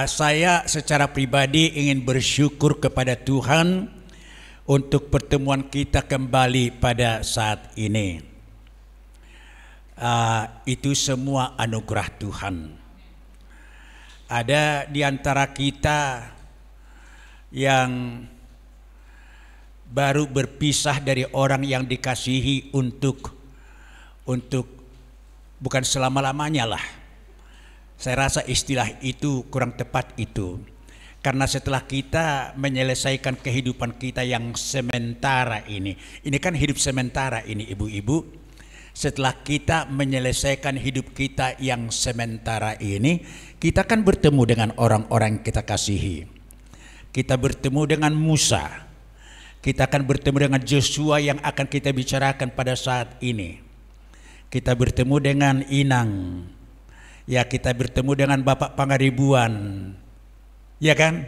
Saya secara pribadi ingin bersyukur kepada Tuhan untuk pertemuan kita kembali pada saat ini. Itu semua anugerah Tuhan. Ada di antara kita yang baru berpisah dari orang yang dikasihi untuk bukan selama-lamanya lah. Saya rasa istilah itu kurang tepat itu. Karena setelah kita menyelesaikan kehidupan kita yang sementara ini kan hidup sementara ini ibu-ibu. Setelah kita menyelesaikan hidup kita yang sementara ini, kita kan bertemu dengan orang-orang yang kita kasihi. Kita bertemu dengan Musa. Kita akan bertemu dengan Joshua yang akan kita bicarakan pada saat ini. Kita bertemu dengan Inang. Ya, kita bertemu dengan Bapak Pangaribuan, ya kan?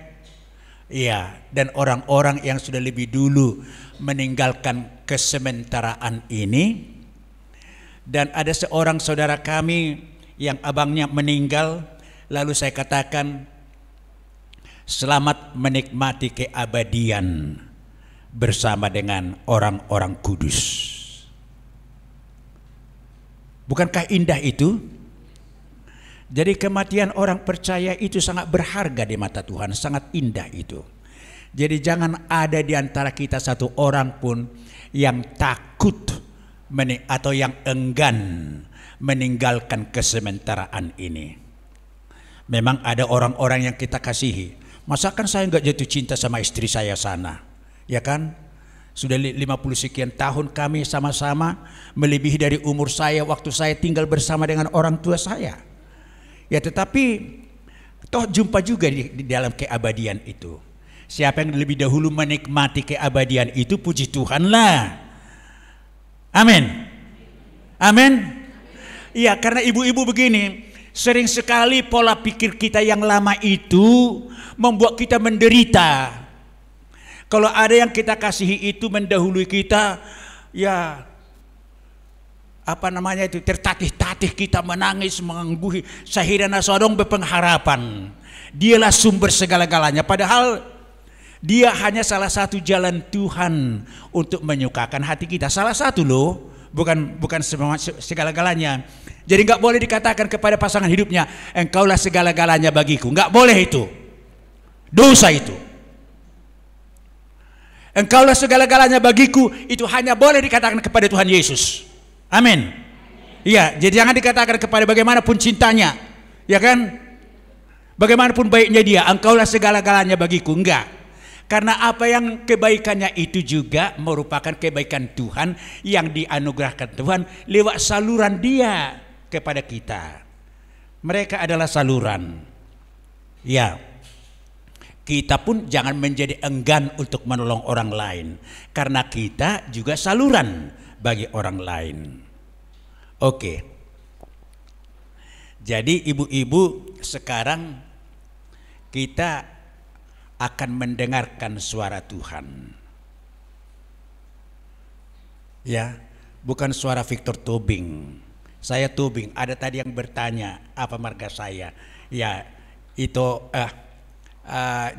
Iya, dan orang-orang yang sudah lebih dulu meninggalkan kesementaraan ini. Dan ada seorang saudara kami yang abangnya meninggal, lalu saya katakan, selamat menikmati keabadian bersama dengan orang-orang kudus. Bukankah indah itu? Jadi kematian orang percaya itu sangat berharga di mata Tuhan, sangat indah itu. Jadi jangan ada di antara kita satu orang pun yang takut atau yang enggan meninggalkan kesementaraan ini. Memang ada orang-orang yang kita kasihi. Masakan saya nggak jatuh cinta sama istri saya sana, ya kan? Sudah 50 sekian tahun kami sama-sama, melebihi dari umur saya waktu saya tinggal bersama dengan orang tua saya. Ya, tetapi toh jumpa juga di dalam keabadian itu. Siapa yang lebih dahulu menikmati keabadian itu, puji Tuhanlah. Amin. Amin. Iya, karena ibu-ibu begini, sering sekali pola pikir kita yang lama itu membuat kita menderita. Kalau ada yang kita kasihi itu mendahului kita, ya tertatih-tatih kita menangis, mengangguhi, sahirana sodong berpengharapan. Dialah sumber segala-galanya, padahal dia hanya salah satu jalan Tuhan untuk menyukakan hati kita. Salah satu loh, bukan segala-galanya. Jadi nggak boleh dikatakan kepada pasangan hidupnya, engkaulah segala-galanya bagiku. Nggak boleh itu. Dosa itu. Engkaulah segala-galanya bagiku, itu hanya boleh dikatakan kepada Tuhan Yesus. Amin. Iya, jadi jangan dikatakan kepada bagaimanapun cintanya, ya kan? Bagaimanapun baiknya dia, engkaulah segala-galanya bagiku. Enggak. Karena apa yang kebaikannya itu juga merupakan kebaikan Tuhan yang dianugerahkan Tuhan lewat saluran dia kepada kita. Mereka adalah saluran. Ya. Kita pun jangan menjadi enggan untuk menolong orang lain, karena kita juga saluran bagi orang lain. Oke. Jadi ibu-ibu, sekarang kita akan mendengarkan suara Tuhan. Ya, bukan suara Victor Tobing. Saya Tobing. Ada tadi yang bertanya apa marga saya. Ya, itu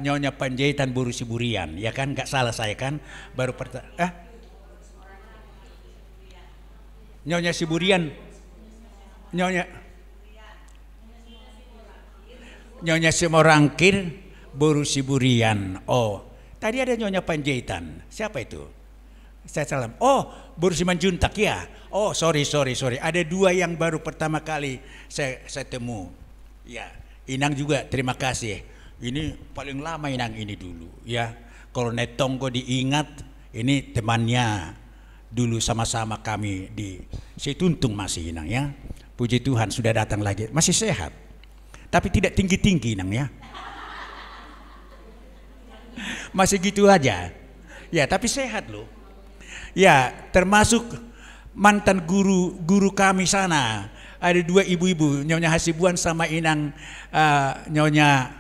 Nyonya Panjaitan Boru Siburian, ya kan? Nggak salah saya kan? Baru Nyonya Siburian, Nyonya Simorangkir Boru Siburian. Oh, tadi ada Nyonya Panjaitan. Siapa itu? Saya salam. Oh, Boru Simanjuntak ya. Oh, sorry. Ada dua yang baru pertama kali saya temu. Ya, Inang juga terima kasih. Ini paling lama Inang ini dulu. Ya, kalau Netonggo diingat, ini temannya. Dulu sama-sama kami di Setuntung masih Inang ya. Puji Tuhan sudah datang lagi. Masih sehat. Tapi tidak tinggi-tinggi Inang ya. Masih gitu aja. Ya, tapi sehat loh. Ya, termasuk mantan guru kami sana. Ada dua ibu-ibu, Nyonya Hasibuan sama Inang Nyonya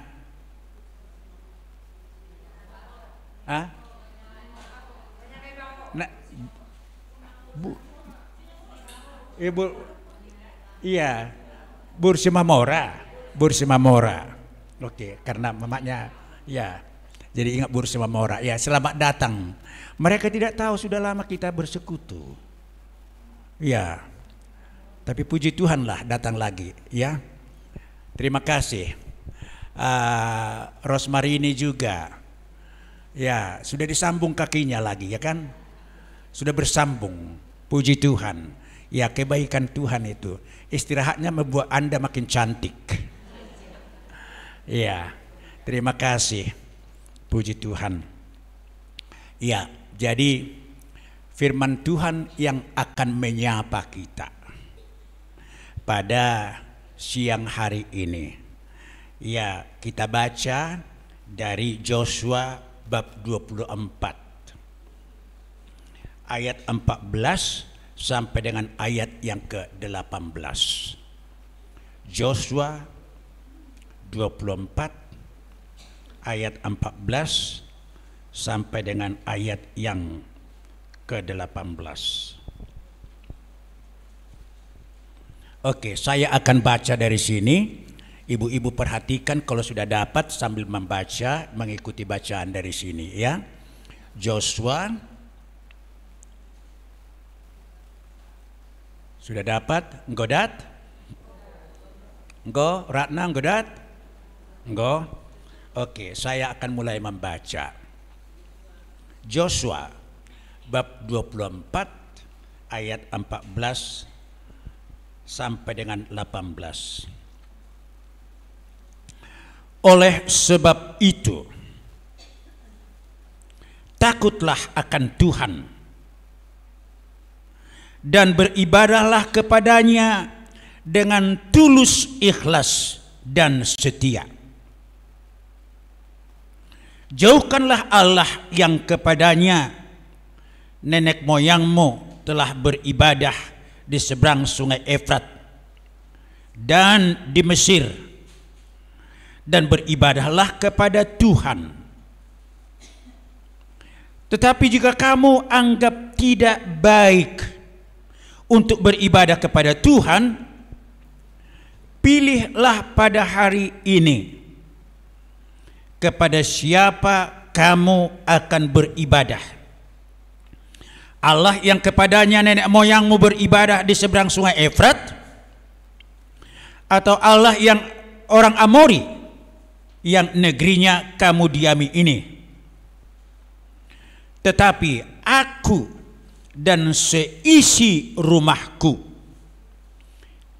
Bursi Mamora. Oke, karena mamanya ya. Jadi ingat Bursa Mamora. Ya, selamat datang. Mereka tidak tahu sudah lama kita bersekutu. Ya. Tapi puji Tuhanlah datang lagi, ya. Terima kasih. Rosemary ini juga. Ya, sudah disambung kakinya lagi, ya kan? Sudah bersambung. Puji Tuhan. Ya, kebaikan Tuhan itu. Istirahatnya membuat Anda makin cantik. Ya, terima kasih. Puji Tuhan. Ya, jadi firman Tuhan yang akan menyapa kita pada siang hari ini. Ya, kita baca dari Joshua bab 24 ayat 14 sampai dengan ayat yang ke-18. Joshua 24 ayat 14 sampai dengan ayat yang ke-18. Oke, saya akan baca dari sini. Ibu-ibu perhatikan kalau sudah dapat sambil membaca, mengikuti bacaan dari sini, ya. Joshua sudah dapat? Nggodat? Nggo, Ratna nggodat? Nggo. Oke, saya akan mulai membaca. Joshua bab 24 ayat 14 sampai dengan 18. Oleh sebab itu, takutlah akan Tuhan dan beribadahlah kepadanya dengan tulus, ikhlas dan setia. Jauhkanlah Allah yang kepadanya nenek moyangmu telah beribadah di seberang sungai Efrat dan di Mesir, dan beribadahlah kepada Tuhan. Tetapi jika kamu anggap tidak baik untuk beribadah kepada Tuhan, pilihlah pada hari ini kepada siapa kamu akan beribadah. Allah yang kepadanya nenek moyangmu beribadah di seberang sungai Efrat, atau Allah yang orang Amori yang negerinya kamu diami ini. Tetapi aku dan seisi rumahku,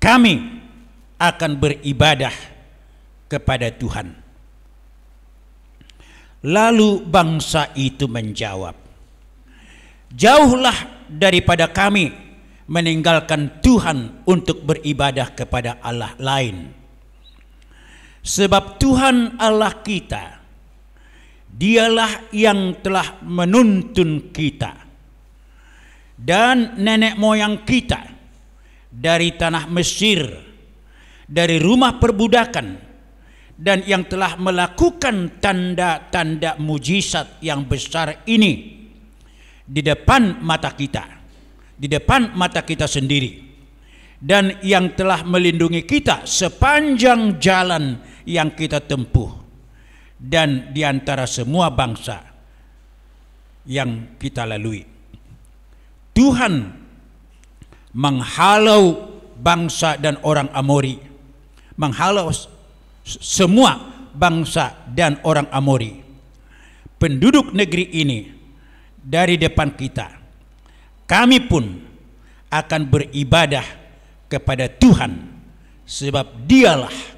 kami akan beribadah kepada Tuhan. Lalu bangsa itu menjawab, jauhlah daripada kami meninggalkan Tuhan untuk beribadah kepada Allah lain. Sebab Tuhan Allah kita, dialah yang telah menuntun kita dan nenek moyang kita dari tanah Mesir, dari rumah perbudakan, dan yang telah melakukan tanda-tanda mujizat yang besar ini di depan mata kita, di depan mata kita sendiri, dan yang telah melindungi kita sepanjang jalan yang kita tempuh, dan di antara semua bangsa yang kita lalui. Tuhan menghalau bangsa dan orang Amori, menghalau semua bangsa dan orang Amori, penduduk negeri ini, dari depan kita. Kami pun akan beribadah kepada Tuhan, sebab dialah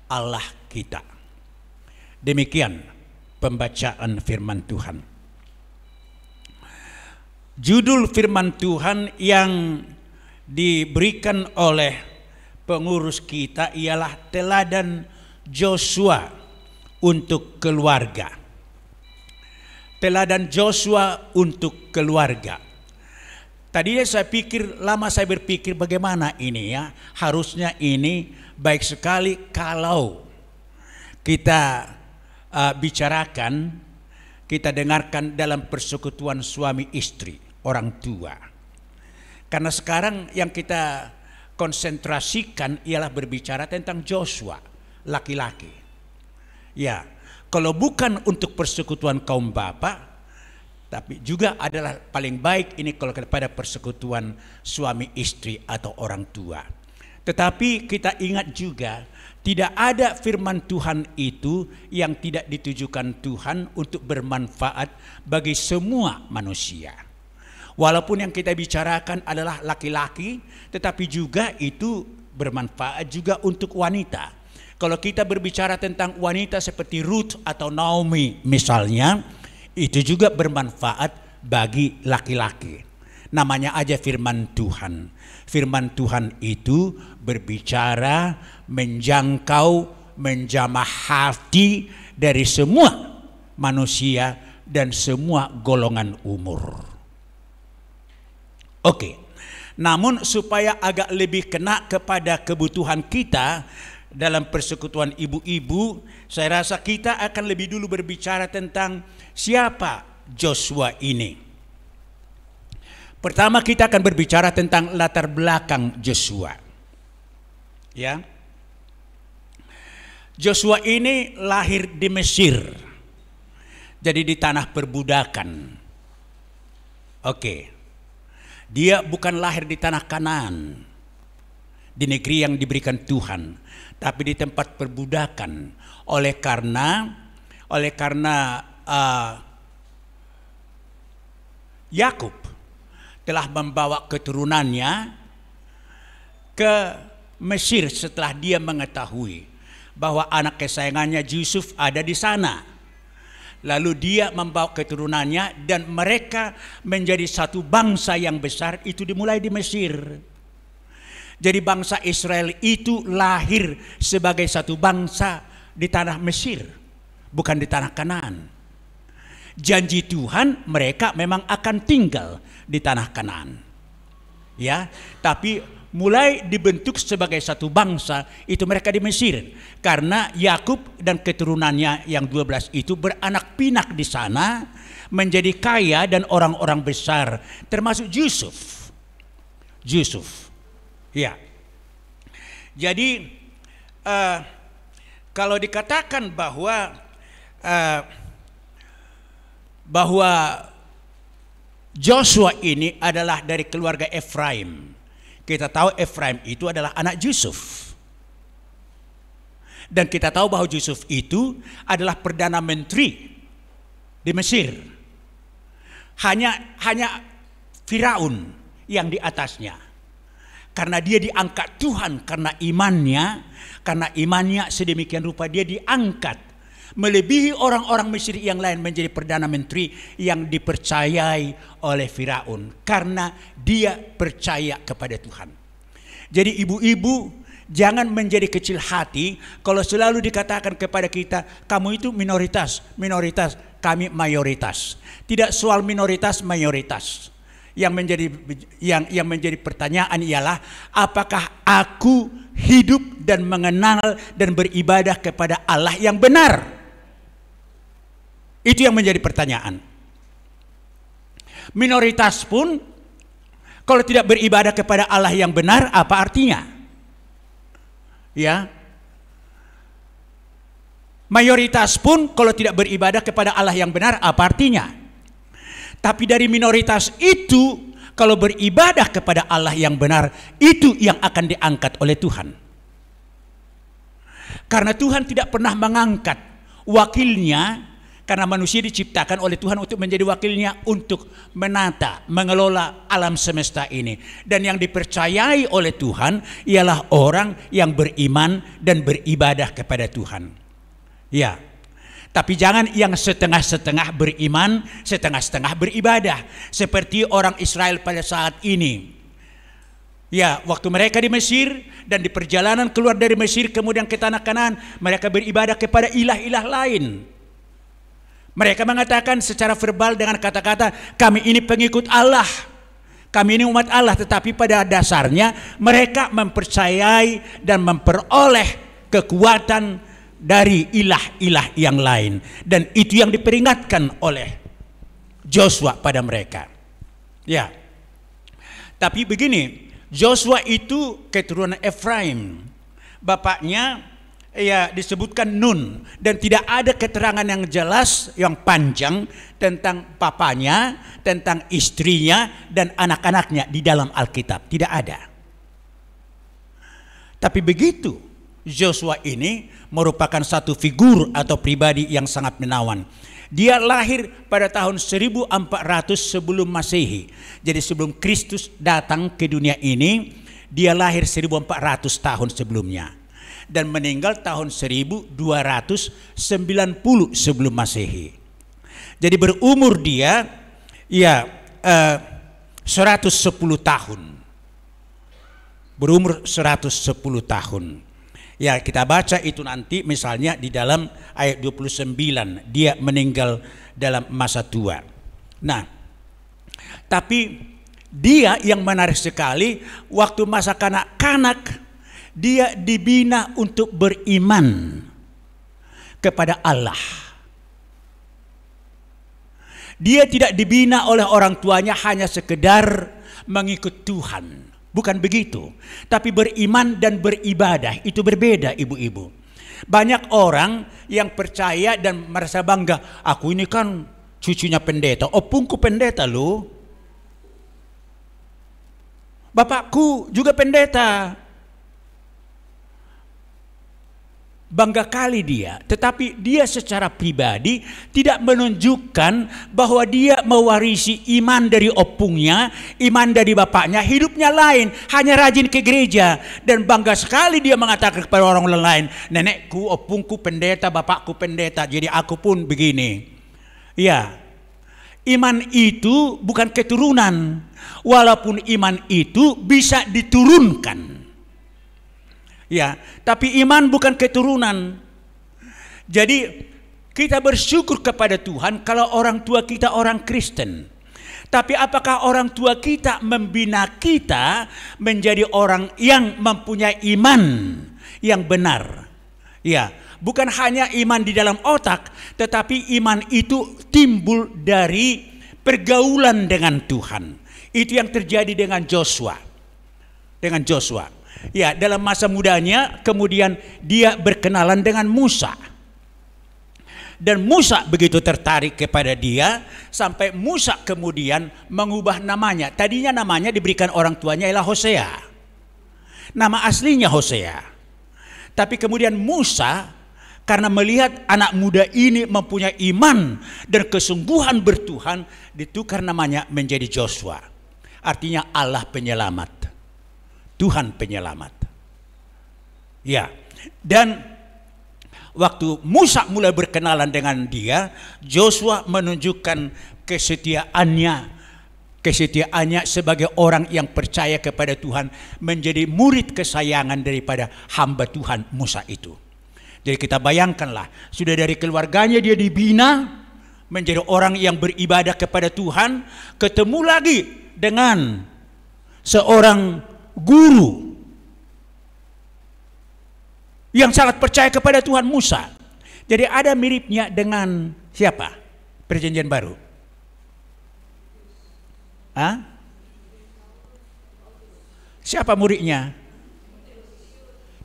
Allah kita. Demikian pembacaan firman Tuhan. Judul firman Tuhan yang diberikan oleh pengurus kita ialah teladan Joshua untuk keluarga. Teladan Joshua untuk keluarga. Tadinya saya pikir, lama saya berpikir bagaimana ini ya. Harusnya ini baik sekali kalau kita bicarakan, kita dengarkan dalam persekutuan suami istri, orang tua. Karena sekarang yang kita konsentrasikan ialah berbicara tentang Joshua, laki-laki. Ya, kalau bukan untuk persekutuan kaum bapa, tapi juga adalah paling baik ini kalau kepada persekutuan suami istri atau orang tua. Tetapi kita ingat juga, tidak ada firman Tuhan itu yang tidak ditujukan Tuhan untuk bermanfaat bagi semua manusia. Walaupun yang kita bicarakan adalah laki-laki, tetapi juga itu bermanfaat juga untuk wanita. Kalau kita berbicara tentang wanita seperti Ruth atau Naomi misalnya, itu juga bermanfaat bagi laki-laki. Namanya aja firman Tuhan. Firman Tuhan itu berbicara, menjangkau, menjamah hati dari semua manusia dan semua golongan umur. Oke. Namun supaya agak lebih kena kepada kebutuhan kita dalam persekutuan ibu-ibu, saya rasa kita akan lebih dulu berbicara tentang siapa Joshua ini. Pertama kita akan berbicara tentang latar belakang Joshua. Ya. Joshua ini lahir di Mesir. Jadi di tanah perbudakan. Oke. Dia bukan lahir di tanah Kanaan, di negeri yang diberikan Tuhan, tapi di tempat perbudakan. Oleh karena Yakub telah membawa keturunannya ke Mesir setelah dia mengetahui bahwa anak kesayangannya Yusuf ada di sana. Lalu dia membawa keturunannya dan mereka menjadi satu bangsa yang besar, itu dimulai di Mesir. Jadi bangsa Israel itu lahir sebagai satu bangsa di tanah Mesir, bukan di tanah Kanaan. Janji Tuhan mereka memang akan tinggal di tanah Kanaan. Ya, tapi mulai dibentuk sebagai satu bangsa itu mereka di Mesir, karena Yakub dan keturunannya yang 12 itu beranak pinak di sana, menjadi kaya dan orang-orang besar, termasuk Yusuf. Ya. Jadi kalau dikatakan bahwa Joshua ini adalah dari keluarga Efraim. Kita tahu Efraim itu adalah anak Yusuf. Dan kita tahu bahwa Yusuf itu adalah perdana menteri di Mesir. Hanya Firaun yang di atasnya. Karena dia diangkat Tuhan karena imannya sedemikian rupa dia diangkat melebihi orang-orang Mesir yang lain menjadi perdana menteri yang dipercayai oleh Firaun karena dia percaya kepada Tuhan. Jadi ibu-ibu jangan menjadi kecil hati kalau selalu dikatakan kepada kita, kamu itu minoritas, kami mayoritas. Tidak soal minoritas mayoritas. Yang menjadi pertanyaan ialah apakah aku hidup dan mengenal dan beribadah kepada Allah yang benar? Itu yang menjadi pertanyaan. Minoritas pun kalau tidak beribadah kepada Allah yang benar, apa artinya? Ya. Mayoritas pun kalau tidak beribadah kepada Allah yang benar, apa artinya? Tapi dari minoritas itu, kalau beribadah kepada Allah yang benar, itu yang akan diangkat oleh Tuhan. Karena Tuhan tidak pernah mengangkat wakilnya, karena manusia diciptakan oleh Tuhan untuk menjadi wakilnya untuk menata, mengelola alam semesta ini. Dan yang dipercayai oleh Tuhan ialah orang yang beriman dan beribadah kepada Tuhan. Ya. Tapi jangan yang setengah-setengah beriman, setengah-setengah beribadah. Seperti orang Israel pada saat ini. Ya, waktu mereka di Mesir dan di perjalanan keluar dari Mesir kemudian ke tanah Kanaan, mereka beribadah kepada ilah-ilah lain. Mereka mengatakan secara verbal dengan kata-kata, kami ini pengikut Allah. Kami ini umat Allah. Tetapi pada dasarnya mereka mempercayai dan memperoleh kekuatan dari ilah-ilah yang lain. Dan itu yang diperingatkan oleh Joshua pada mereka. Ya. Tapi begini, Joshua itu keturunan Efraim. Bapaknya ya disebutkan Nun, dan tidak ada keterangan yang jelas yang panjang tentang papanya, tentang istrinya dan anak-anaknya di dalam Alkitab, tidak ada. Tapi begitu, Joshua ini merupakan satu figur atau pribadi yang sangat menawan. Dia lahir pada tahun 1400 sebelum Masehi. Jadi sebelum Kristus datang ke dunia ini, dia lahir 1400 tahun sebelumnya. Dan meninggal tahun 1290 sebelum Masehi. Jadi berumur dia 110 tahun. Berumur 110 tahun. Ya, kita baca itu nanti misalnya di dalam ayat 29, dia meninggal dalam masa tua. Nah, tapi dia yang menarik sekali, waktu masa kanak-kanak dia dibina untuk beriman kepada Allah. Dia tidak dibina oleh orang tuanya hanya sekedar mengikut Tuhan. Bukan begitu, tapi beriman dan beribadah itu berbeda, ibu-ibu. Banyak orang yang percaya dan merasa bangga, aku ini kan cucunya pendeta, opungku pendeta loh. Bapakku juga pendeta. Bangga kali dia, tetapi dia secara pribadi tidak menunjukkan bahwa dia mewarisi iman dari opungnya, iman dari bapaknya, hidupnya lain, hanya rajin ke gereja. Dan bangga sekali dia mengatakan kepada orang lain, nenekku, opungku pendeta, bapakku pendeta, jadi aku pun begini. Ya, iman itu bukan keturunan, walaupun iman itu bisa diturunkan. Ya, tapi iman bukan keturunan. Jadi kita bersyukur kepada Tuhan kalau orang tua kita orang Kristen. Tapi apakah orang tua kita membina kita menjadi orang yang mempunyai iman yang benar? Ya, bukan hanya iman di dalam otak, tetapi iman itu timbul dari pergaulan dengan Tuhan. Itu yang terjadi dengan Joshua. Ya, dalam masa mudanya kemudian dia berkenalan dengan Musa. Dan Musa begitu tertarik kepada dia sampai Musa kemudian mengubah namanya. Tadinya namanya diberikan orang tuanya ialah Hosea. Nama aslinya Hosea. Tapi kemudian Musa karena melihat anak muda ini mempunyai iman dan kesungguhan bertuhan, ditukar namanya menjadi Joshua. Artinya Allah penyelamat. Tuhan penyelamat. Ya, dan waktu Musa mulai berkenalan dengan dia, Joshua menunjukkan kesetiaannya sebagai orang yang percaya kepada Tuhan, menjadi murid kesayangan daripada hamba Tuhan Musa itu. Jadi kita bayangkanlah, sudah dari keluarganya dia dibina menjadi orang yang beribadah kepada Tuhan, ketemu lagi dengan seorang guru yang sangat percaya kepada Tuhan Musa. Jadi ada miripnya dengan siapa? Perjanjian Baru. Siapa muridnya?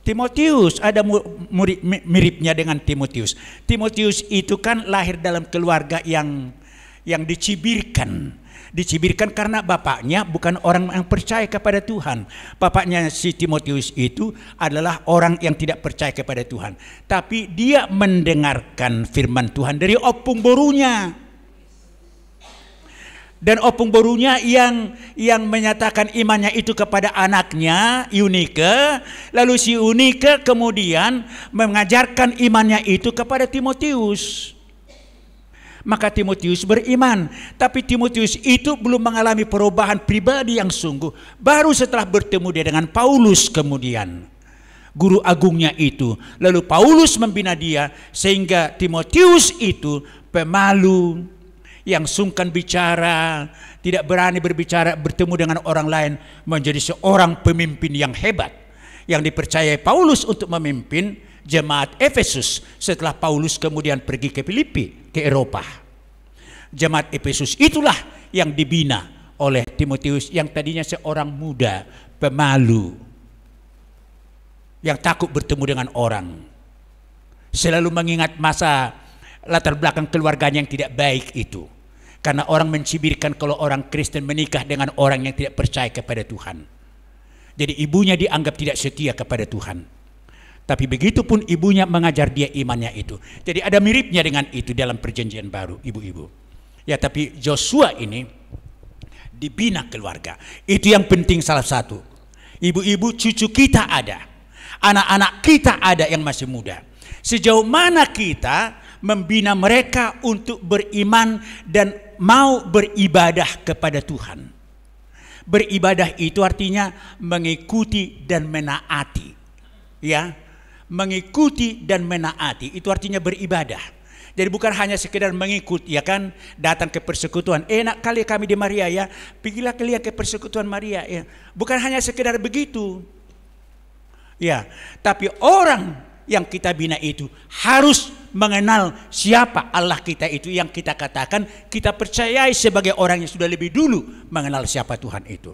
Timotius. Ada murid miripnya dengan Timotius. Timotius itu kan lahir dalam keluarga yang dicibirkan. Dicibirkan karena bapaknya bukan orang yang percaya kepada Tuhan. Bapaknya si Timotius itu adalah orang yang tidak percaya kepada Tuhan. Tapi dia mendengarkan firman Tuhan dari opung borunya. Dan opung borunya yang menyatakan imannya itu kepada anaknya Eunike. Lalu si Eunike kemudian mengajarkan imannya itu kepada Timotius. Maka Timotius beriman. Tapi Timotius itu belum mengalami perubahan pribadi yang sungguh. Baru setelah bertemu dia dengan Paulus kemudian, guru agungnya itu. Lalu Paulus membina dia sehingga Timotius itu pemalu, yang sungkan bicara, tidak berani berbicara, bertemu dengan orang lain, menjadi seorang pemimpin yang hebat, yang dipercayai Paulus untuk memimpin jemaat Efesus setelah Paulus kemudian pergi ke Filipi, ke Eropa. Jemaat Efesus itulah yang dibina oleh Timotius yang tadinya seorang muda, pemalu, yang takut bertemu dengan orang. Selalu mengingat masa latar belakang keluarganya yang tidak baik itu. Karena orang mencibirkan kalau orang Kristen menikah dengan orang yang tidak percaya kepada Tuhan. Jadi ibunya dianggap tidak setia kepada Tuhan. Tapi begitu pun ibunya mengajar dia imannya itu. Jadi ada miripnya dengan itu dalam perjanjian baru, ibu-ibu. Ya, tapi Joshua ini dibina keluarga. Itu yang penting salah satu. Ibu-ibu, cucu kita ada. Anak-anak kita ada yang masih muda. Sejauh mana kita membina mereka untuk beriman dan mau beribadah kepada Tuhan. Beribadah itu artinya mengikuti dan menaati. Ya, mengikuti dan menaati itu artinya beribadah. Jadi bukan hanya sekedar mengikut, ya kan, datang ke persekutuan. Enak kali kami di Maria ya, pergilah kalian ke persekutuan Maria ya. Bukan hanya sekedar begitu. Ya, tapi orang yang kita bina itu harus mengenal siapa Allah kita itu, yang kita katakan kita percayai sebagai orang yang sudah lebih dulu mengenal siapa Tuhan itu.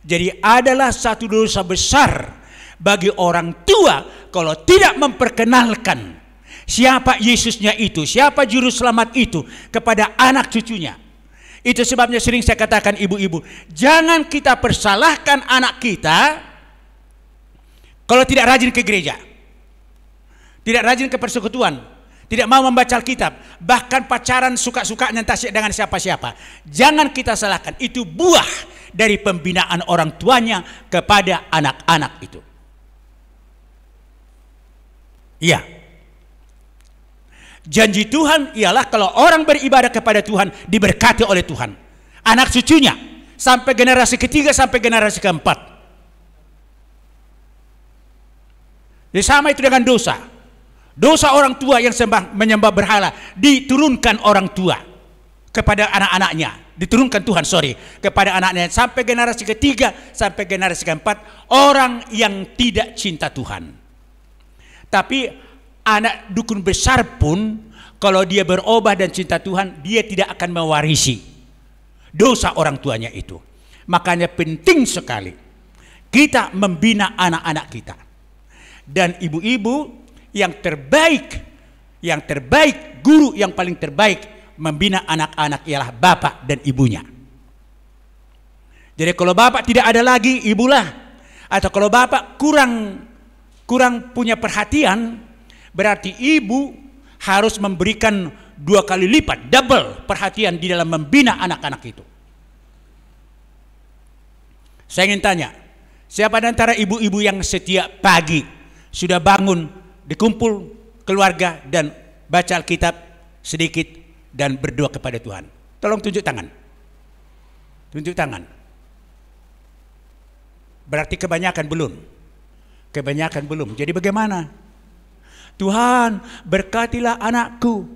Jadi adalah satu dosa besar bagi orang tua kalau tidak memperkenalkan siapa Yesusnya itu, siapa juru selamat itu kepada anak cucunya. Itu sebabnya sering saya katakan, ibu-ibu, jangan kita persalahkan anak kita kalau tidak rajin ke gereja, tidak rajin ke persekutuan, tidak mau membaca Alkitab, bahkan pacaran suka-sukanya entah dengan siapa-siapa. Jangan kita salahkan, itu buah dari pembinaan orang tuanya kepada anak-anak itu. Iya. Janji Tuhan ialah kalau orang beribadah kepada Tuhan diberkati oleh Tuhan. Anak cucunya sampai generasi ketiga sampai generasi keempat. Jadi sama itu dengan dosa. Dosa orang tua yang menyembah berhala diturunkan orang tua kepada anak-anaknya, diturunkan Tuhan kepada anak-anaknya sampai generasi ketiga sampai generasi keempat, orang yang tidak cinta Tuhan. Tapi anak dukun besar pun kalau dia berubah dan cinta Tuhan, dia tidak akan mewarisi dosa orang tuanya itu. Makanya penting sekali kita membina anak-anak kita. Dan ibu-ibu yang terbaik, guru yang paling terbaik membina anak-anak ialah bapak dan ibunya. Jadi kalau bapak tidak ada lagi, ibulah. Atau kalau bapak kurang punya perhatian, berarti ibu harus memberikan 2 kali lipat, double perhatian di dalam membina anak-anak itu. Saya ingin tanya, siapa di antara ibu-ibu yang setiap pagi sudah bangun, dikumpul keluarga dan baca Alkitab sedikit dan berdoa kepada Tuhan? Tolong tunjuk tangan. Tunjuk tangan. Berarti kebanyakan belum. Kebanyakan belum. Jadi bagaimana? Tuhan, berkatilah anakku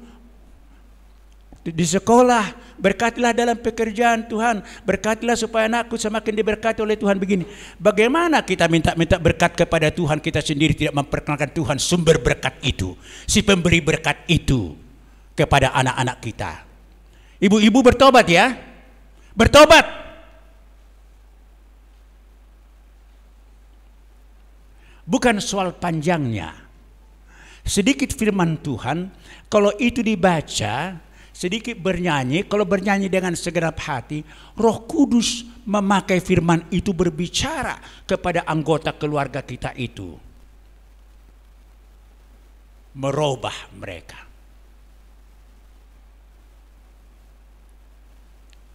di sekolah, berkatilah dalam pekerjaan Tuhan, berkatilah supaya anakku semakin diberkati oleh Tuhan. Begini, bagaimana kita minta berkat kepada Tuhan, kita sendiri tidak memperkenalkan Tuhan sumber berkat itu, si pemberi berkat itu kepada anak-anak kita. Ibu-ibu bertobat ya, bertobat. Bukan soal panjangnya. Sedikit firman Tuhan, kalau itu dibaca, sedikit bernyanyi, kalau bernyanyi dengan segenap hati, Roh Kudus memakai firman itu berbicara kepada anggota keluarga kita itu. Merubah mereka.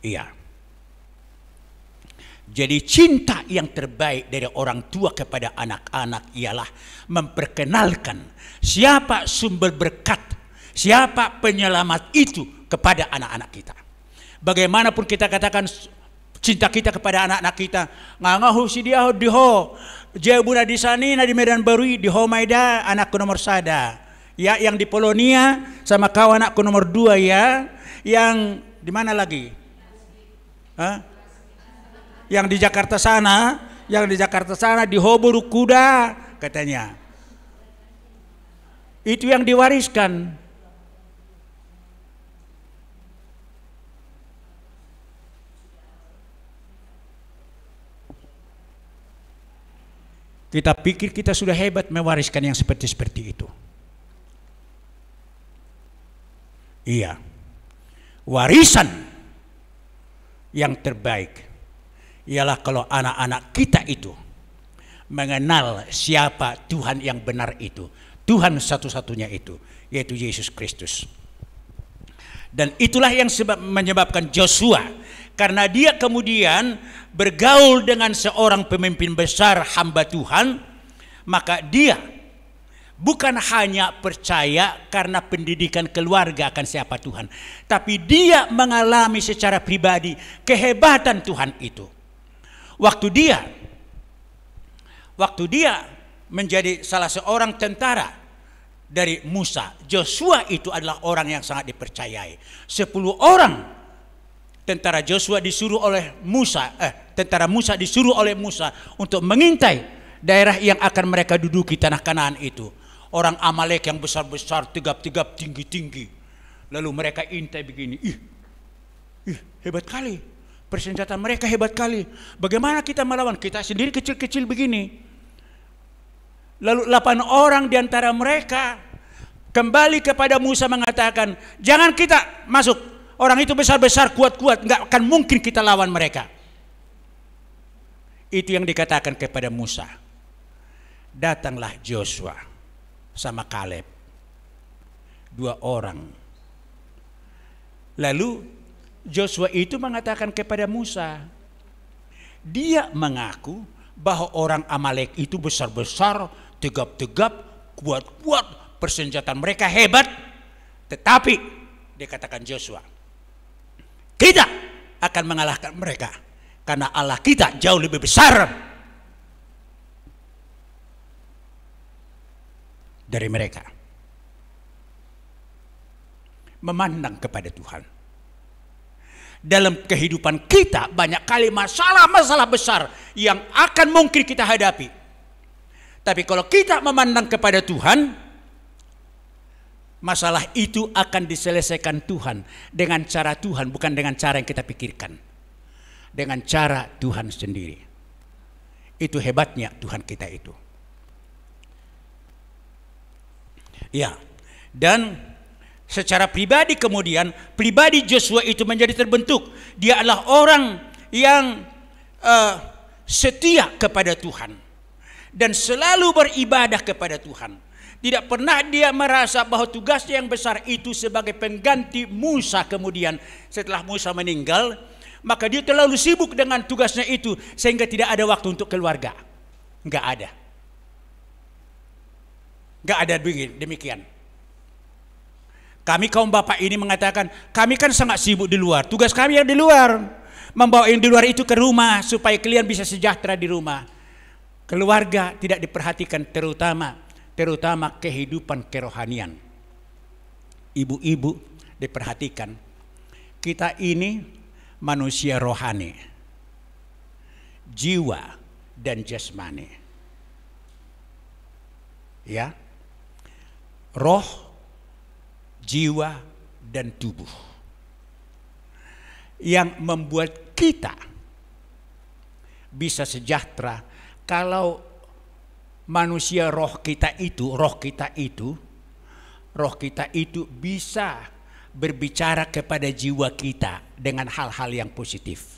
Iya. Jadi cinta yang terbaik dari orang tua kepada anak-anak ialah memperkenalkan siapa sumber berkat, siapa penyelamat itu kepada anak-anak kita. Bagaimanapun kita katakan cinta kita kepada anak-anak kita, ngangahu si dia diho, jebuna di sana di Medan Baru diho maida anakku nomor sada, ya yang di Polonia sama kawan anakku nomor 2 ya, yang di mana lagi? Hah? Yang di Jakarta sana, di Hoburu Kuda katanya. Itu yang diwariskan. Kita pikir kita sudah hebat mewariskan yang seperti itu. Iya, warisan yang terbaik ialah kalau anak-anak kita itu mengenal siapa Tuhan yang benar itu, Tuhan satu-satunya itu, yaitu Yesus Kristus. Dan itulah yang menyebabkan Joshua, karena dia kemudian bergaul dengan seorang pemimpin besar hamba Tuhan, maka dia bukan hanya percaya karena pendidikan keluarga akan siapa Tuhan, tapi dia mengalami secara pribadi kehebatan Tuhan itu. Waktu dia menjadi salah seorang tentara dari Musa, Joshua itu adalah orang yang sangat dipercayai. 10 orang tentara Joshua disuruh oleh Musa, tentara Musa disuruh oleh Musa untuk mengintai daerah yang akan mereka duduki, tanah Kanaan itu. Orang Amalek yang besar-besar, tegap-tegap, tinggi-tinggi. Lalu mereka intai begini, ih hebat kali, persenjataan mereka hebat kali. Bagaimana kita melawan? Kita sendiri kecil-kecil begini. Lalu 8 orang di antara mereka kembali kepada Musa mengatakan, jangan kita masuk. Orang itu besar-besar, kuat-kuat, nggak akan mungkin kita lawan mereka. Itu yang dikatakan kepada Musa. Datanglah Joshua sama Kaleb, 2 orang. Lalu Joshua itu mengatakan kepada Musa, dia mengaku bahwa orang Amalek itu besar-besar, tegap-tegap, kuat-kuat, persenjataan mereka hebat. Tetapi dikatakan Joshua, kita akan mengalahkan mereka karena Allah kita jauh lebih besar dari mereka. Memandang kepada Tuhan. Dalam kehidupan kita banyak kali masalah-masalah besar yang akan mungkin kita hadapi. Tapi kalau kita memandang kepada Tuhan, masalah itu akan diselesaikan Tuhan dengan cara Tuhan, bukan dengan cara yang kita pikirkan. Dengan cara Tuhan sendiri. Itu hebatnya Tuhan kita itu. Ya, dan secara pribadi kemudian, pribadi Joshua itu menjadi terbentuk. Dia adalah orang yang setia kepada Tuhan dan selalu beribadah kepada Tuhan. Tidak pernah dia merasa bahwa tugasnya yang besar itu sebagai pengganti Musa kemudian setelah Musa meninggal, maka dia terlalu sibuk dengan tugasnya itu sehingga tidak ada waktu untuk keluarga. Enggak ada. Enggak ada demikian. Kami kaum bapak ini mengatakan, kami kan sangat sibuk di luar. Tugas kami yang di luar, membawa yang di luar itu ke rumah supaya kalian bisa sejahtera di rumah. Keluarga tidak diperhatikan, terutama kehidupan kerohanian. Ibu-ibu diperhatikan. Kita ini manusia rohani, jiwa dan jasmani. Ya, roh, jiwa dan tubuh yang membuat kita bisa sejahtera kalau manusia roh kita itu bisa berbicara kepada jiwa kita dengan hal-hal yang positif.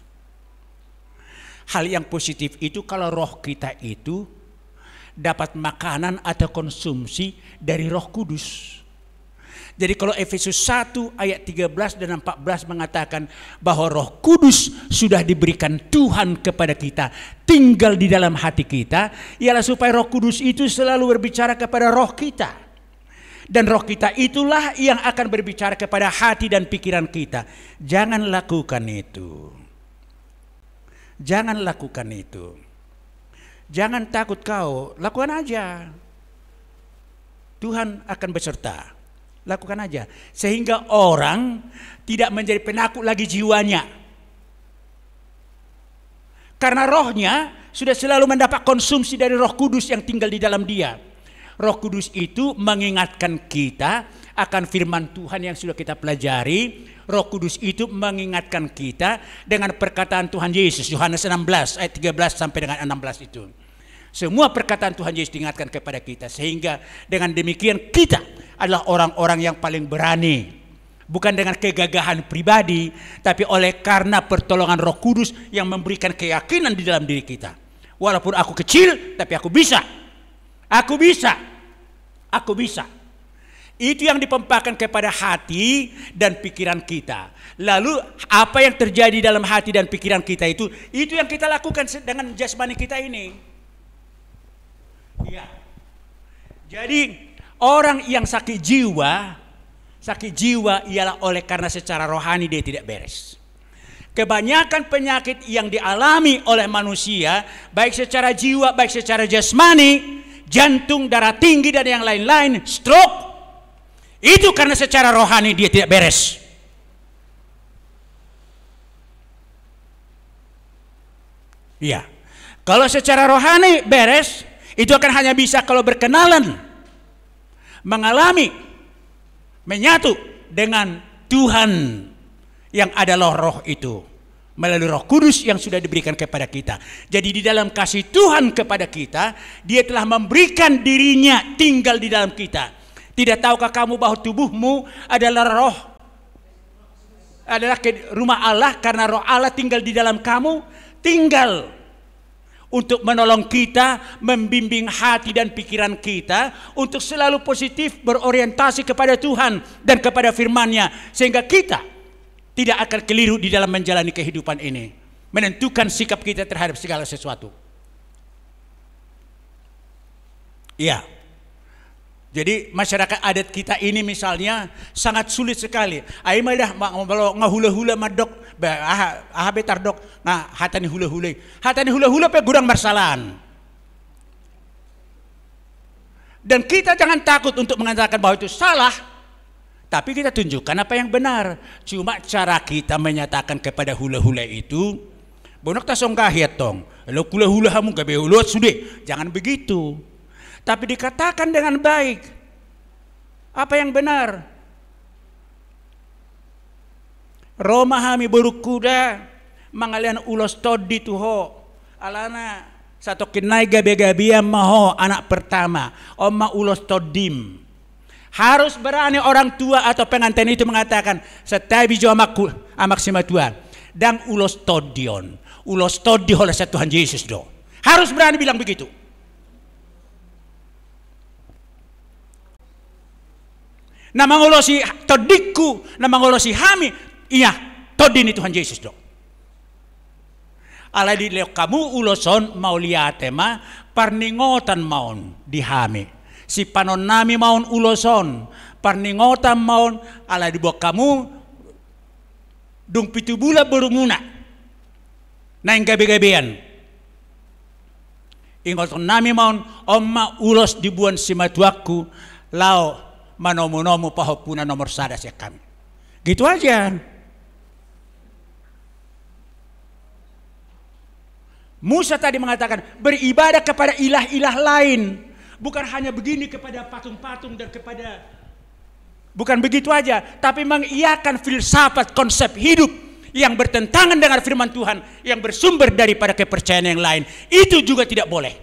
Hal yang positif itu kalau roh kita itu dapat makanan atau konsumsi dari Roh Kudus. Jadi kalau Efesus 1 ayat 13 dan 14 mengatakan bahwa Roh Kudus sudah diberikan Tuhan kepada kita, tinggal di dalam hati kita, ialah supaya Roh Kudus itu selalu berbicara kepada roh kita. Dan roh kita itulah yang akan berbicara kepada hati dan pikiran kita. Jangan lakukan itu. Jangan lakukan itu. Jangan takut kau, lakukan aja. Tuhan akan beserta. Lakukan aja. Sehingga orang tidak menjadi penakut lagi jiwanya. Karena rohnya sudah selalu mendapat konsumsi dari Roh Kudus yang tinggal di dalam dia. Roh Kudus itu mengingatkan kita akan firman Tuhan yang sudah kita pelajari. Roh Kudus itu mengingatkan kita dengan perkataan Tuhan Yesus. Yohanes 16 ayat 13 sampai dengan 16 itu. Semua perkataan Tuhan Yesus diingatkan kepada kita. Sehingga dengan demikian kita adalah orang-orang yang paling berani Bukan dengan kegagahan pribadi, tapi oleh karena pertolongan Roh Kudus yang memberikan keyakinan di dalam diri kita. Walaupun aku kecil, tapi aku bisa. Aku bisa. Aku bisa. Itu yang dipampakkan kepada hati dan pikiran kita. Lalu apa yang terjadi dalam hati dan pikiran kita itu yang kita lakukan dengan jasmani kita ini. Ya. Jadi orang yang sakit jiwa ialah oleh karena secara rohani dia tidak beres. Kebanyakan penyakit yang dialami oleh manusia, baik secara jiwa, baik secara jasmani, jantung, darah tinggi dan yang lain-lain, stroke, itu karena secara rohani dia tidak beres. Iya. Kalau secara rohani beres, itu akan hanya bisa kalau berkenalan, mengalami, menyatu dengan Tuhan yang adalah roh itu melalui Roh Kudus yang sudah diberikan kepada kita. Jadi di dalam kasih Tuhan kepada kita, Dia telah memberikan dirinya tinggal di dalam kita. Tidak tahukah kamu bahwa tubuhmu adalah roh, adalah rumah Allah, karena roh Allah tinggal di dalam kamu, tinggal untuk menolong kita, membimbing hati dan pikiran kita untuk selalu positif berorientasi kepada Tuhan dan kepada firman-Nya, sehingga kita tidak akan keliru di dalam menjalani kehidupan ini, menentukan sikap kita terhadap segala sesuatu. Iya. Jadi masyarakat adat kita ini misalnya sangat sulit sekali. Ai mah dah ngahula-hula madok, betar dok, nah hatani hula-hula pe gudang marsalan. Dan kita jangan takut untuk mengatakan bahwa itu salah, tapi kita tunjukkan apa yang benar. Cuma cara kita menyatakan kepada hula-hula itu, bonak tasong kahiat tong, lo hula-hula hamu gabe ulut sudah, jangan begitu. Tapi dikatakan dengan baik apa yang benar. Roma hami berukuda mangalian ulos todi tuho alana satu kinai gabe-gabian maho anak pertama oma ulos todim. Harus berani orang tua atau pengantin itu mengatakan setai bijo amak sima tua dan ulos todion, ulos todi oleh Tuhan Yesus do. Harus berani bilang begitu. Nama ngolosi todiku, nama ngolosi hami, iya todini Tuhan Yesus do. Ala di leok kamu uloson mau liatema parningotan maun dihami. Si panon nami maun uloson parningotan maun ala di bawah kamu dung pitu bula berumuna. Naing gabe-gabean. Ingoton nami maun omma ulos dibuan si matuaku lao manomo-nomo pahopuna nomor sada ya kami. Gitu aja. Musa tadi mengatakan beribadah kepada ilah-ilah lain. Bukan hanya begini kepada patung-patung dan kepada, bukan begitu aja, tapi mengiyakan filsafat konsep hidup yang bertentangan dengan firman Tuhan yang bersumber daripada kepercayaan yang lain. Itu juga tidak boleh.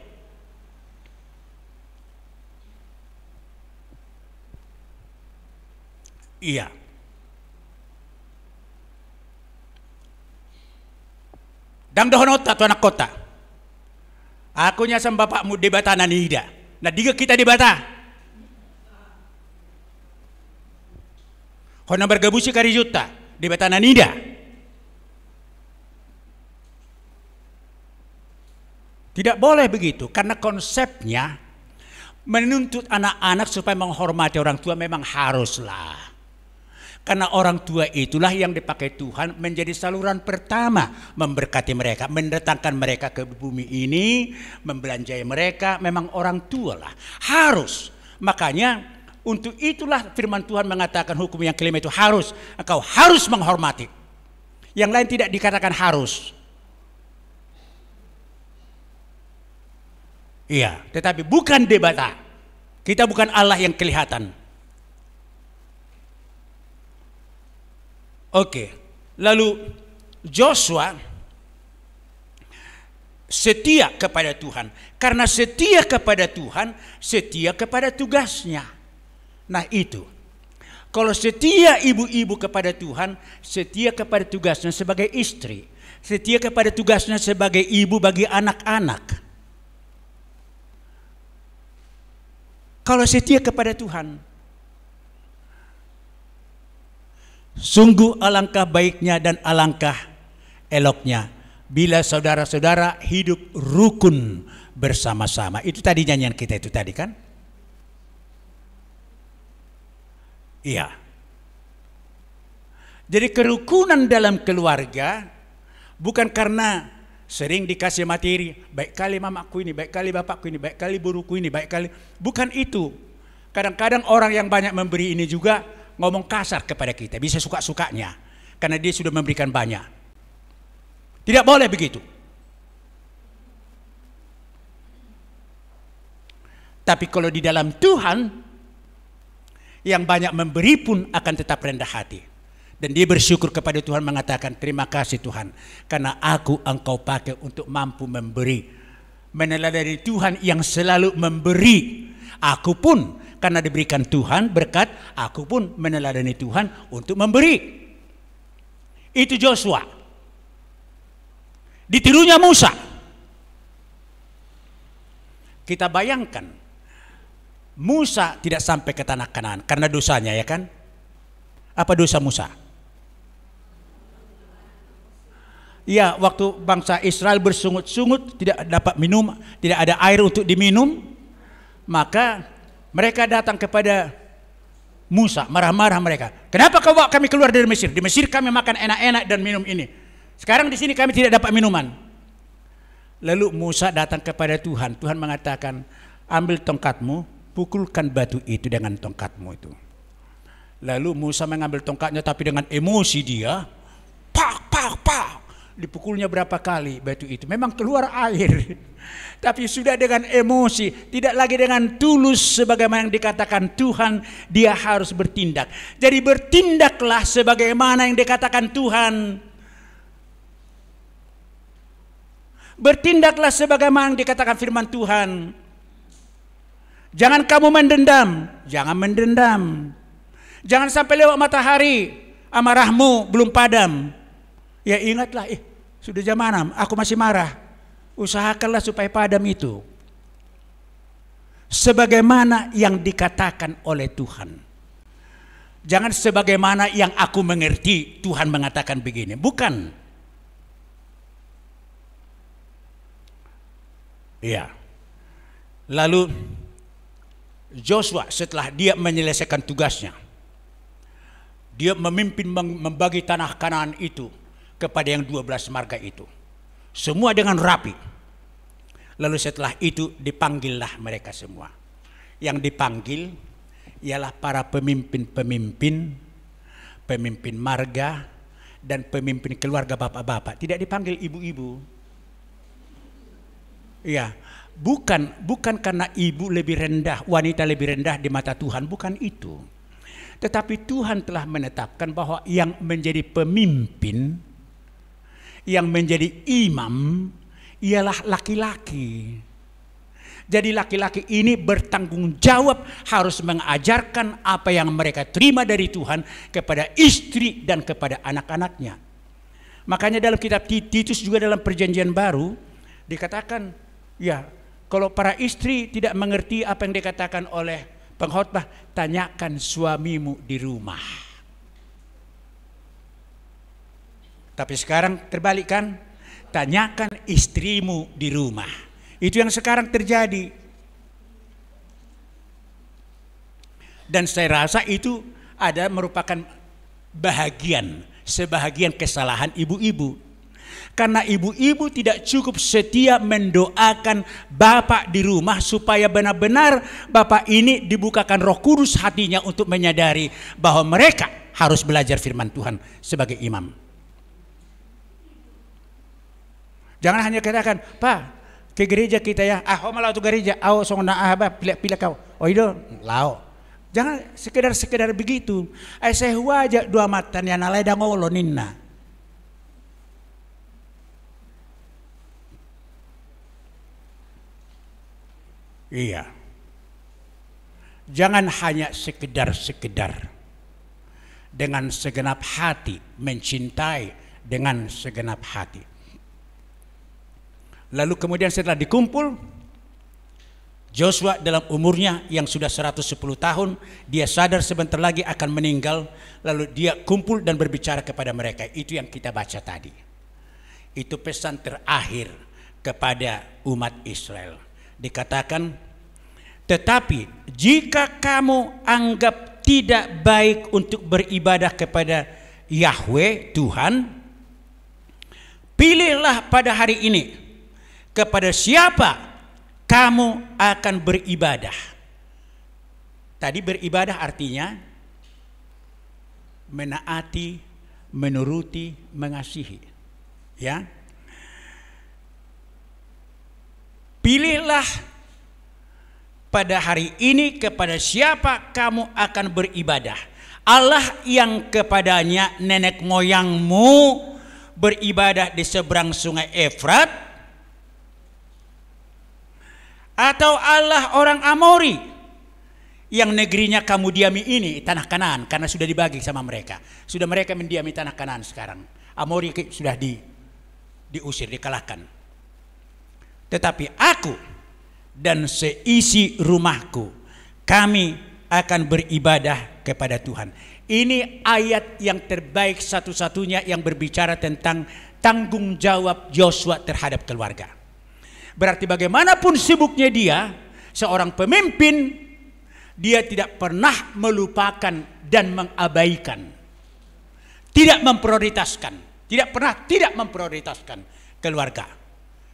Iya. Dang dohonota tu anak kota. Akunya sama bapakmu debata nanida. Nah diga kita debata. Hona bergabusi karijuta debata nanida. Tidak boleh begitu karena konsepnya menuntut anak-anak supaya menghormati orang tua memang haruslah. Karena orang tua itulah yang dipakai Tuhan menjadi saluran pertama memberkati mereka, mendatangkan mereka ke bumi ini, membelanjai mereka. Memang orang tua lah harus. Makanya untuk itulah firman Tuhan mengatakan hukum yang kelima itu harus. Engkau harus menghormati. Yang lain tidak dikatakan harus. Iya, tetapi bukan debata. Kita bukan Allah yang kelihatan. Oke, lalu Joshua setia kepada Tuhan. Karena setia kepada Tuhan, setia kepada tugasnya. Nah itu, Kalau setia ibu-ibu kepada Tuhan, setia kepada tugasnya sebagai istri, setia kepada tugasnya sebagai ibu bagi anak-anak. Kalau setia kepada Tuhan, sungguh alangkah baiknya dan alangkah eloknya bila saudara-saudara hidup rukun bersama-sama. Itu tadi nyanyian kita itu tadi kan? Iya. Jadi kerukunan dalam keluarga bukan karena sering dikasih materi, baik kali mamaku ini, baik kali bapakku ini, baik kali buruku ini, baik kali. Bukan itu. Kadang-kadang orang yang banyak memberi ini juga ngomong kasar kepada kita, bisa suka-sukanya karena dia sudah memberikan banyak. Tidak boleh begitu. Tapi kalau di dalam Tuhan, yang banyak memberi pun akan tetap rendah hati. Dan dia bersyukur kepada Tuhan, mengatakan, terima kasih Tuhan, karena engkau pakai untuk mampu memberi. Meneladani Tuhan yang selalu memberi. Aku pun, karena diberikan Tuhan berkat, aku pun meneladani Tuhan untuk memberi. Itu Joshua. Ditirunya Musa. Kita bayangkan, Musa tidak sampai ke tanah Kanaan karena dosanya, ya kan? Apa dosa Musa? Ya, waktu bangsa Israel bersungut-sungut, tidak dapat minum, tidak ada air untuk diminum, maka mereka datang kepada Musa, marah-marah mereka. Kenapa kau bawa kami keluar dari Mesir? Di Mesir kami makan enak-enak dan minum ini. Sekarang di sini kami tidak dapat minuman. Lalu Musa datang kepada Tuhan. Tuhan mengatakan, ambil tongkatmu, pukulkan batu itu dengan tongkatmu itu. Lalu Musa mengambil tongkatnya, tapi dengan emosi dia, pak, pak, pak. Dipukulnya berapa kali batu itu. Memang keluar air. Tapi sudah dengan emosi. Tidak lagi dengan tulus sebagaimana yang dikatakan Tuhan. Dia harus bertindak. Jadi bertindaklah sebagaimana yang dikatakan Tuhan. Bertindaklah sebagaimana yang dikatakan firman Tuhan. Jangan kamu mendendam. Jangan mendendam. Jangan sampai lewat matahari, amarahmu belum padam. Ya ingatlah, sudah jam 6, aku masih marah. Usahakanlah supaya padam itu. Sebagaimana yang dikatakan oleh Tuhan. Jangan sebagaimana yang aku mengerti, Tuhan mengatakan begini. Bukan. Iya. Lalu Joshua setelah dia menyelesaikan tugasnya, dia memimpin membagi tanah Kanaan itu kepada yang 12 marga itu. Semua dengan rapi. Lalu setelah itu dipanggillah mereka semua. Yang dipanggil ialah para pemimpin-pemimpin, pemimpin marga, dan pemimpin keluarga bapak-bapak. Tidak dipanggil ibu-ibu. Ya, bukan karena ibu lebih rendah, wanita lebih rendah di mata Tuhan, bukan itu. Tetapi Tuhan telah menetapkan bahwa yang menjadi pemimpin, yang menjadi imam ialah laki-laki. Jadi laki-laki ini bertanggung jawab harus mengajarkan apa yang mereka terima dari Tuhan kepada istri dan kepada anak-anaknya. Makanya dalam kitab Titus juga dalam perjanjian baru dikatakan, ya, kalau para istri tidak mengerti apa yang dikatakan oleh pengkhotbah, tanyakan suamimu di rumah. Tapi sekarang terbalik kan? Tanyakan istrimu di rumah. Itu yang sekarang terjadi. Dan saya rasa itu ada merupakan sebahagian kesalahan ibu-ibu. Karena ibu-ibu tidak cukup setia mendoakan bapak di rumah supaya benar-benar bapak ini dibukakan Roh Kudus hatinya untuk menyadari bahwa mereka harus belajar firman Tuhan sebagai imam. Jangan hanya katakan, Pak, ke gereja kita ya, malah tu gereja, song pilih kau, itu lao. Jangan sekedar begitu. Saya wajah dua mata yang nalai dangolo ninna. Iya. Jangan hanya sekedar. dengan segenap hati, mencintai dengan segenap hati. Lalu kemudian setelah dikumpul, Joshua dalam umurnya yang sudah 110 tahun, dia sadar sebentar lagi akan meninggal, lalu dia kumpul dan berbicara kepada mereka. Itu yang kita baca tadi. Itu pesan terakhir kepada umat Israel. Dikatakan, tetapi jika kamu anggap tidak baik untuk beribadah kepada Yahweh Tuhan, pilihlah pada hari ini kepada siapa kamu akan beribadah. Tadi beribadah artinya menaati, menuruti, mengasihi. Ya. Pilihlah pada hari ini kepada siapa kamu akan beribadah. Allah yang kepadanya nenek moyangmu beribadah di seberang sungai Efrat, atau Allah orang Amori yang negerinya kamu diami ini, tanah Kanaan, karena sudah dibagi sama mereka. Sudah mereka mendiami tanah Kanaan sekarang. Amori sudah diusir, dikalahkan. Tetapi aku dan seisi rumahku, kami akan beribadah kepada Tuhan. Ini ayat yang terbaik satu-satunya yang berbicara tentang tanggung jawab Joshua terhadap keluarga. Berarti bagaimanapun sibuknya dia, seorang pemimpin, dia tidak pernah melupakan dan mengabaikan, tidak memprioritaskan, tidak pernah tidak memprioritaskan keluarga.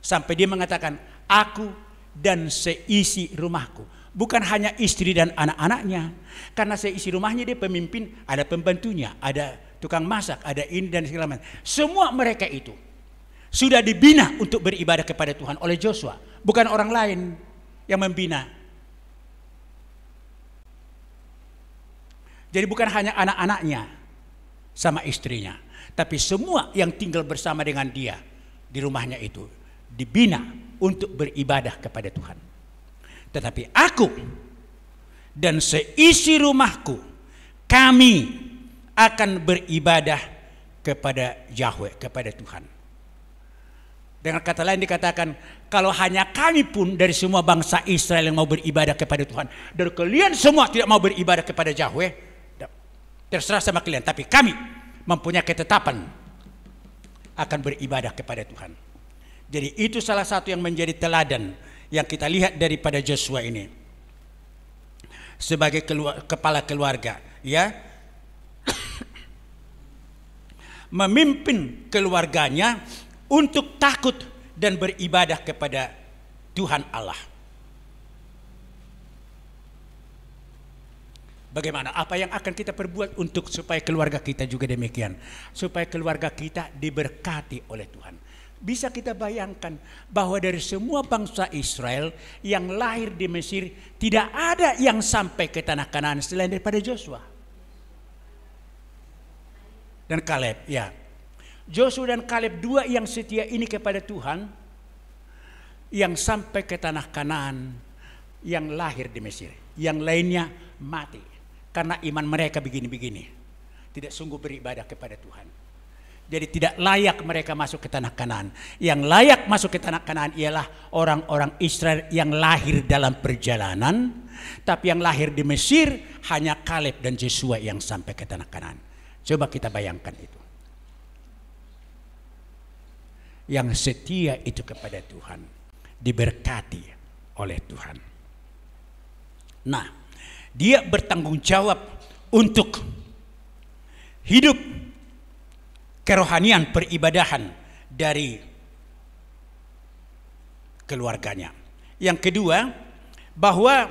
Sampai dia mengatakan, aku dan seisi rumahku. Bukan hanya istri dan anak-anaknya. Karena seisi rumahnya dia pemimpin, ada pembantunya, ada tukang masak, ada ini dan segala macam. Semua mereka itu sudah dibina untuk beribadah kepada Tuhan oleh Joshua. Bukan orang lain yang membina. Jadi bukan hanya anak-anaknya sama istrinya, tapi semua yang tinggal bersama dengan dia di rumahnya itu dibina untuk beribadah kepada Tuhan. Tetapi aku dan seisi rumahku, kami akan beribadah kepada Yahweh, kepada Tuhan. Dengan kata lain dikatakan, kalau hanya kami pun dari semua bangsa Israel yang mau beribadah kepada Tuhan, dari kalian semua tidak mau beribadah kepada Yahweh, terserah sama kalian. Tapi kami mempunyai ketetapan akan beribadah kepada Tuhan. Jadi itu salah satu yang menjadi teladan yang kita lihat daripada Joshua ini sebagai kepala keluarga, ya, memimpin keluarganya untuk takut dan beribadah kepada Tuhan Allah. Bagaimana? Apa yang akan kita perbuat untuk supaya keluarga kita juga demikian, supaya keluarga kita diberkati oleh Tuhan. Bisa kita bayangkan bahwa dari semua bangsa Israel yang lahir di Mesir, tidak ada yang sampai ke tanah Kanaan selain daripada Joshua dan Kaleb. Ya, Joshua dan Kaleb, dua yang setia ini kepada Tuhan, yang sampai ke tanah Kanaan, yang lahir di Mesir. Yang lainnya mati karena iman mereka begini-begini, tidak sungguh beribadah kepada Tuhan. Jadi tidak layak mereka masuk ke tanah Kanaan. Yang layak masuk ke tanah Kanaan ialah orang-orang Israel yang lahir dalam perjalanan. Tapi yang lahir di Mesir hanya Kaleb dan Joshua yang sampai ke tanah Kanaan. Coba kita bayangkan itu. Yang setia itu kepada Tuhan, diberkati oleh Tuhan. Nah, dia bertanggung jawab untuk hidup kerohanian peribadahan dari keluarganya. Yang kedua, bahwa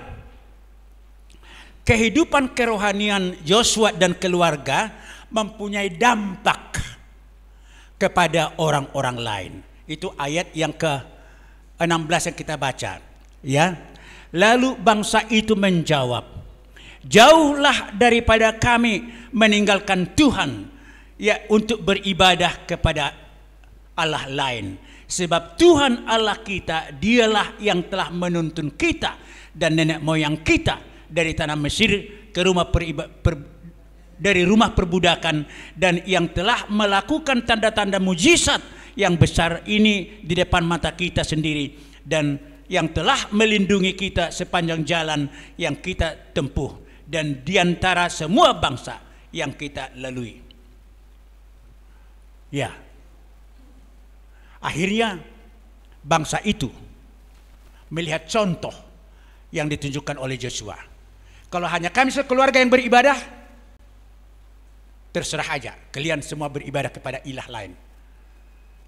kehidupan kerohanian Joshua dan keluarga mempunyai dampak kepada orang-orang lain. Itu ayat yang ke-16 yang kita baca, ya. Lalu bangsa itu menjawab, jauhlah daripada kami meninggalkan Tuhan, ya, untuk beribadah kepada Allah lain. Sebab Tuhan Allah kita, dialah yang telah menuntun kita dan nenek moyang kita dari tanah Mesir ke rumah dari rumah perbudakan dan yang telah melakukan tanda-tanda mujizat yang besar ini di depan mata kita sendiri, dan yang telah melindungi kita sepanjang jalan yang kita tempuh dan di antara semua bangsa yang kita lalui. Ya, akhirnya bangsa itu melihat contoh yang ditunjukkan oleh Joshua. Kalau hanya kami sekeluarga yang beribadah, terserah aja, kalian semua beribadah kepada ilah lain.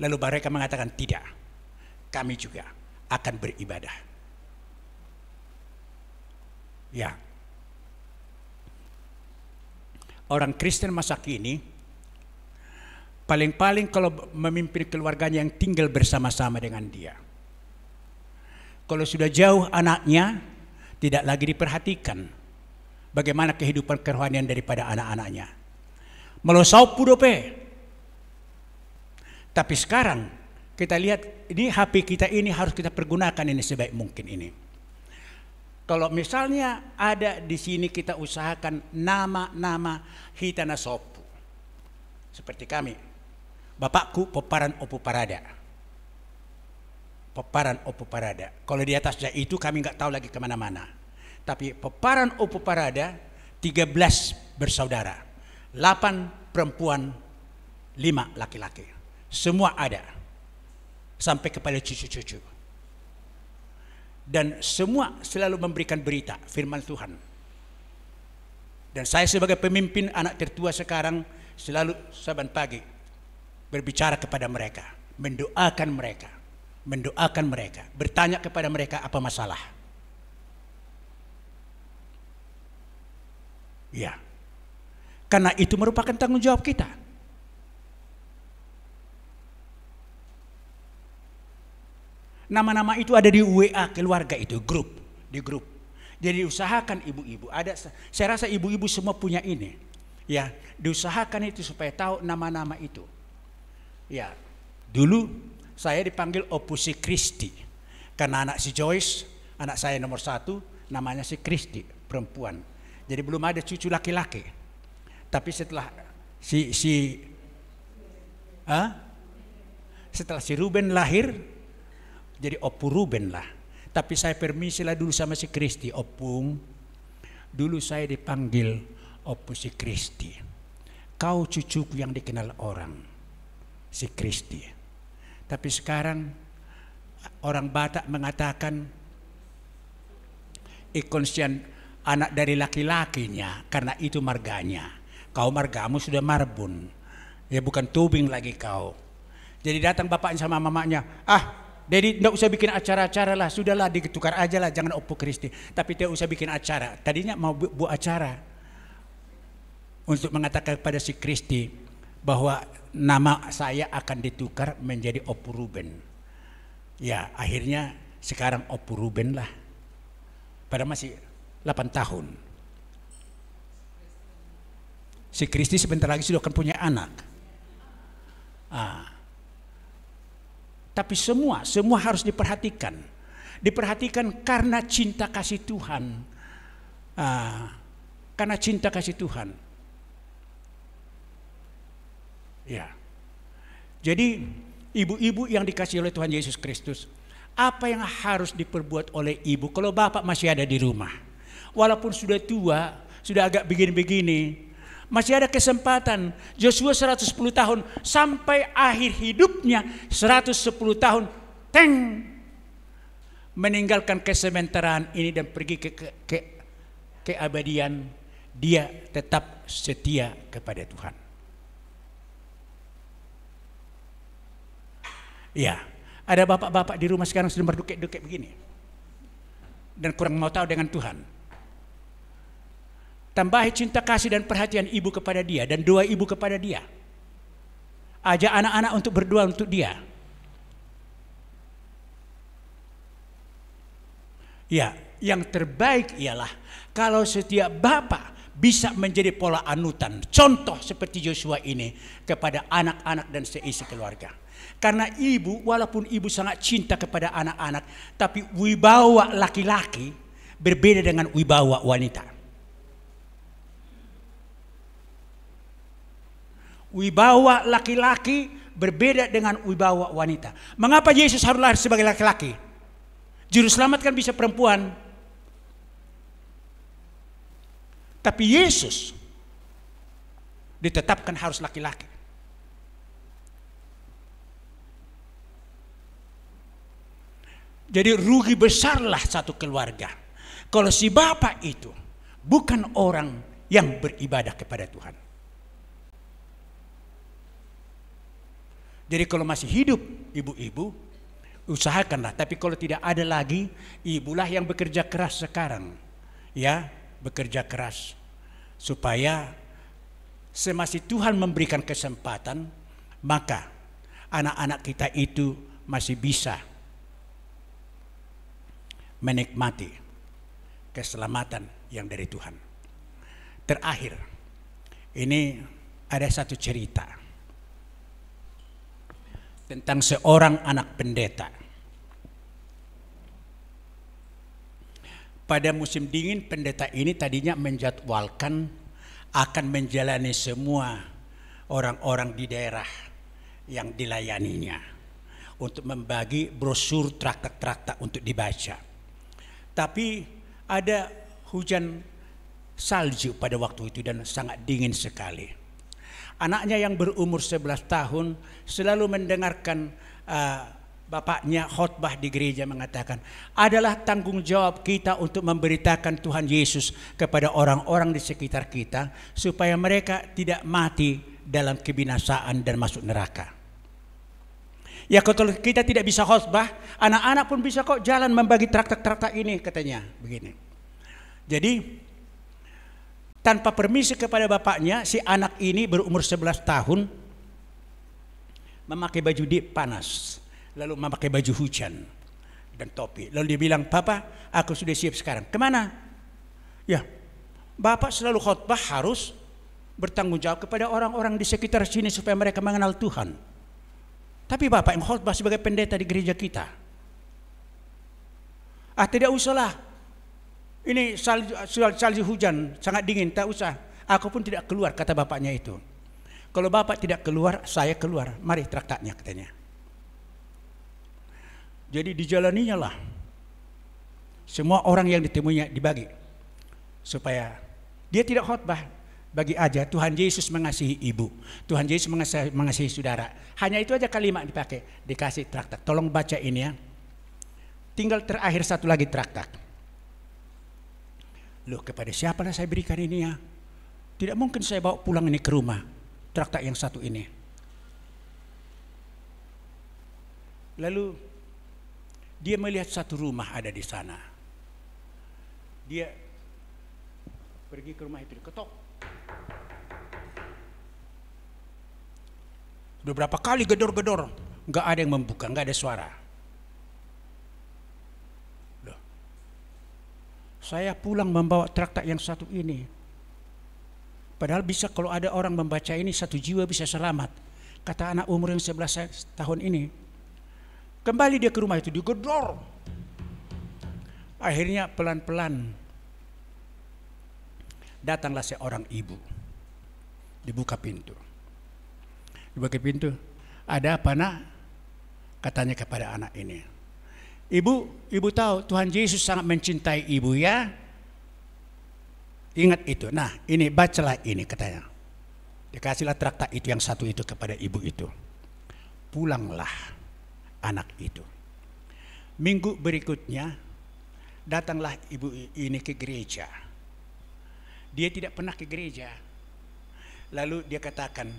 Lalu mereka mengatakan, tidak, kami juga akan beribadah. Ya, orang Kristen masa kini paling-paling kalau memimpin keluarganya yang tinggal bersama-sama dengan dia. Kalau sudah jauh anaknya, tidak lagi diperhatikan bagaimana kehidupan kerohanian daripada anak-anaknya. Melosau pudope. Tapi sekarang kita lihat, ini HP kita ini harus kita pergunakan ini sebaik mungkin ini. Kalau misalnya ada di sini kita usahakan nama-nama hitana sopu. Seperti kami, bapakku Peparan Opu Parada. Peparan Opu Parada. Kalau di atasnya itu kami nggak tahu lagi kemana-mana. Tapi Peparan Opu Parada 13 bersaudara, 8 perempuan, 5 laki-laki. Semua ada sampai kepada cucu-cucu. Dan semua selalu memberikan berita firman Tuhan. Dan saya sebagai pemimpin anak tertua sekarang selalu saban pagi berbicara kepada mereka, mendoakan mereka, bertanya kepada mereka apa masalah. Ya, karena itu merupakan tanggung jawab kita. Nama-nama itu ada di WA keluarga itu, di grup. Jadi usahakan ibu-ibu, saya rasa ibu-ibu semua punya ini. Ya, diusahakan itu supaya tahu nama-nama itu. Ya, dulu saya dipanggil Opu si Kristi karena anak si Joyce, anak saya nomor 1, namanya si Kristi, perempuan. Jadi belum ada cucu laki-laki. Tapi setelah setelah si Ruben lahir, jadi Opu Ruben lah. Tapi saya permisi lah dulu sama si Kristi, Opung. Dulu saya dipanggil Opu si Kristi. Kau cucuku yang dikenal orang, si Kristi. Tapi sekarang orang Batak mengatakan ikonsian anak dari laki-lakinya, karena itu marganya. Kau margamu sudah marbun, ya bukan tubing lagi kau. Jadi datang bapaknya sama mamanya, jadi tidak usah bikin acara-acara lah, sudahlah ditukar aja lah, jangan Opu Kristi. Tapi tidak usah bikin acara. Tadinya mau buat acara untuk mengatakan kepada si Kristi bahwa nama saya akan ditukar menjadi Opu Ruben. Ya, akhirnya sekarang Opu Ruben lah. Pada masih 8 tahun. Si Kristi sebentar lagi sudah akan punya anak. Tapi semua harus diperhatikan. Diperhatikan karena cinta kasih Tuhan. Karena cinta kasih Tuhan. Ya. Jadi ibu-ibu yang dikasih oleh Tuhan Yesus Kristus, apa yang harus diperbuat oleh ibu kalau bapak masih ada di rumah? Walaupun sudah tua, sudah agak begini-begini, masih ada kesempatan. Joshua 110 tahun sampai akhir hidupnya 110 tahun meninggalkan kesementaraan ini dan pergi ke keabadian. Dia tetap setia kepada Tuhan. Ya, ada bapak-bapak di rumah sekarang sudah berdukek-dukek begini dan kurang mau tahu dengan Tuhan. Tambahi cinta kasih dan perhatian ibu kepada dia dan doa ibu kepada dia. Ajak anak-anak untuk berdoa untuk dia. Ya, yang terbaik ialah kalau setiap bapak bisa menjadi pola anutan, contoh seperti Joshua ini kepada anak-anak dan seisi keluarga. Karena ibu, walaupun ibu sangat cinta kepada anak-anak, tapi wibawa laki-laki berbeda dengan wibawa wanita. Wibawa laki-laki berbeda dengan wibawa wanita. Mengapa Yesus harus lahir sebagai laki-laki? Juru selamat kan bisa perempuan. Tapi Yesus ditetapkan harus laki-laki. Jadi rugi besarlah satu keluarga kalau si bapak itu bukan orang yang beribadah kepada Tuhan. Jadi kalau masih hidup ibu-ibu, usahakanlah. Tapi kalau tidak ada lagi, ibulah yang bekerja keras sekarang. Ya, bekerja keras. Supaya semasih Tuhan memberikan kesempatan, maka anak-anak kita itu masih bisa menikmati keselamatan yang dari Tuhan. Terakhir, ini ada satu cerita tentang seorang anak pendeta. Pada musim dingin, pendeta ini tadinya menjadwalkan akan menjalani semua orang-orang di daerah yang dilayaninya untuk membagi brosur traktat-traktat untuk dibaca. Tapi ada hujan salju pada waktu itu dan sangat dingin sekali. Anaknya yang berumur 11 tahun selalu mendengarkan bapaknya khotbah di gereja mengatakan, adalah tanggung jawab kita untuk memberitakan Tuhan Yesus kepada orang-orang di sekitar kita supaya mereka tidak mati dalam kebinasaan dan masuk neraka. Ya kalau kita tidak bisa khotbah, anak-anak pun bisa kok jalan membagi traktat-traktat ini, katanya begini. Jadi tanpa permisi kepada bapaknya, si anak ini berumur 11 tahun memakai baju panas, lalu memakai baju hujan dan topi. Lalu dia bilang, "Papa, aku sudah siap sekarang." Kemana? Ya, bapak selalu khotbah harus bertanggung jawab kepada orang-orang di sekitar sini supaya mereka mengenal Tuhan. Tapi bapak yang khotbah sebagai pendeta di gereja kita. Tidak usahlah. Ini salju hujan, sangat dingin, tak usah. Aku pun tidak keluar, kata bapaknya itu. Kalau bapak tidak keluar, saya keluar. Mari traktatnya, katanya. Jadi dijalaninya lah. Semua orang yang ditemuinya dibagi. Supaya dia tidak khotbah. Bagi aja Tuhan Yesus mengasihi ibu, Tuhan Yesus mengasihi saudara. Hanya itu aja kalimat dipakai, dikasih traktat. Tolong baca ini ya. Tinggal terakhir satu lagi traktat. Loh, kepada siapalah saya berikan ini ya? Tidak mungkin saya bawa pulang ini ke rumah, traktat yang satu ini. Lalu dia melihat satu rumah ada di sana. Dia pergi ke rumah itu, ketok. Beberapa kali gedor-gedor, nggak ada yang membuka, nggak ada suara. Loh, saya pulang membawa traktat yang satu ini. Padahal bisa kalau ada orang membaca ini, satu jiwa bisa selamat. Kata anak umur yang 11 tahun ini. Kembali dia ke rumah itu, digedor. Akhirnya pelan-pelan datanglah seorang ibu. Dibuka pintu. Dibuka pintu. Ada apa nak? Katanya kepada anak ini. Ibu tahu Tuhan Yesus sangat mencintai ibu ya. Ingat itu. Nah ini bacalah ini katanya. Dikasihlah traktat itu yang satu itu kepada ibu itu. Pulanglah anak itu. Minggu berikutnya datanglah ibu ini ke gereja. Dia tidak pernah ke gereja. Lalu dia katakan,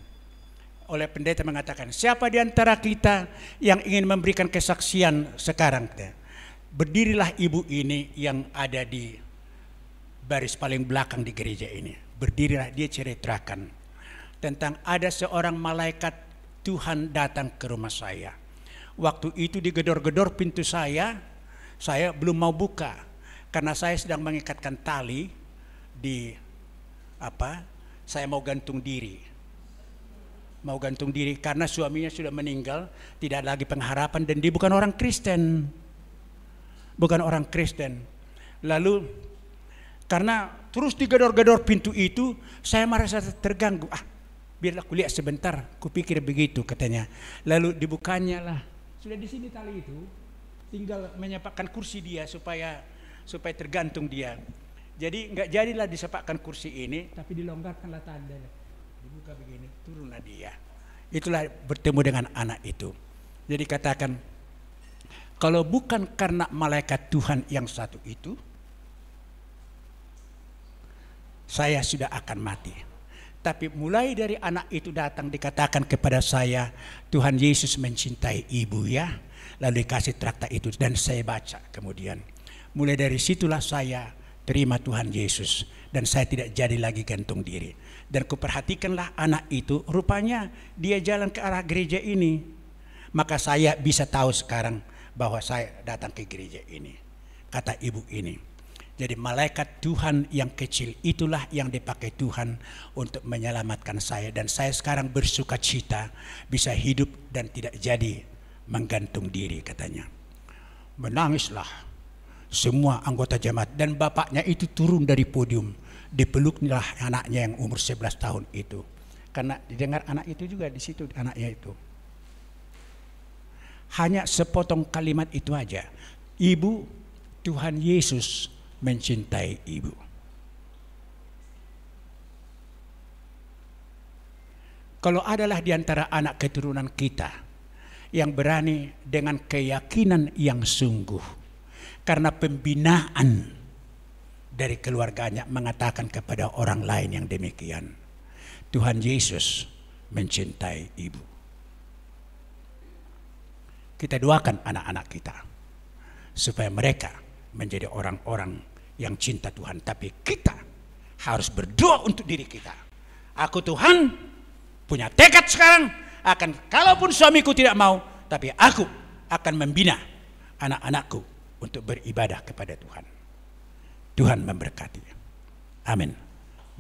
oleh pendeta mengatakan, siapa di antara kita yang ingin memberikan kesaksian sekarang? Berdirilah ibu ini yang ada di baris paling belakang di gereja ini. Berdirilah, dia ceritakan tentang ada seorang malaikat Tuhan datang ke rumah saya. Waktu itu digedor-gedor pintu saya belum mau buka karena saya sedang mengikatkan tali di saya mau gantung diri. Mau gantung diri karena suaminya sudah meninggal, tidak lagi pengharapan dan dia bukan orang Kristen. Bukan orang Kristen. Lalu karena terus digedor-gedor pintu itu, saya merasa terganggu. Biarlah kulihat sebentar, kupikir begitu katanya. Lalu dibukanya lah. Sudah di sini tali itu, tinggal menyepakkan kursi dia supaya tergantung dia. Jadi nggak jadilah disepakkan kursi ini, tapi dilonggarkanlah tanda. Dibuka begini, turunlah dia. Itulah bertemu dengan anak itu. Jadi katakan, kalau bukan karena malaikat Tuhan yang satu itu, saya sudah akan mati. Tapi mulai dari anak itu datang dikatakan kepada saya, Tuhan Yesus mencintai ibu ya. Lalu dikasih traktat itu dan saya baca kemudian. Mulai dari situlah saya terima Tuhan Yesus. Dan saya tidak jadi lagi gantung diri. Dan kuperhatikanlah anak itu, rupanya dia jalan ke arah gereja ini. Maka saya bisa tahu sekarang bahwa saya datang ke gereja ini. Kata ibu ini. Jadi malaikat Tuhan yang kecil itulah yang dipakai Tuhan untuk menyelamatkan saya. Dan saya sekarang bersuka cita bisa hidup dan tidak jadi menggantung diri katanya. Menangislah semua anggota jemaat dan bapaknya itu turun dari podium. Dipeluklah anaknya yang umur 11 tahun itu. Karena didengar anak itu juga di situ anaknya itu. Hanya sepotong kalimat itu aja. Ibu, Tuhan Yesus mencintai ibu. Kalau adalah di antara anak keturunan kita yang berani dengan keyakinan yang sungguh karena pembinaan dari keluarganya mengatakan kepada orang lain yang demikian, Tuhan Yesus mencintai ibu. Kita doakan anak-anak kita supaya mereka menjadi orang-orang yang cinta Tuhan. Tapi kita harus berdoa untuk diri kita. Aku Tuhan punya tekad sekarang akan, kalaupun suamiku tidak mau, tapi aku akan membina anak-anakku untuk beribadah kepada Tuhan. Tuhan memberkati. Amin.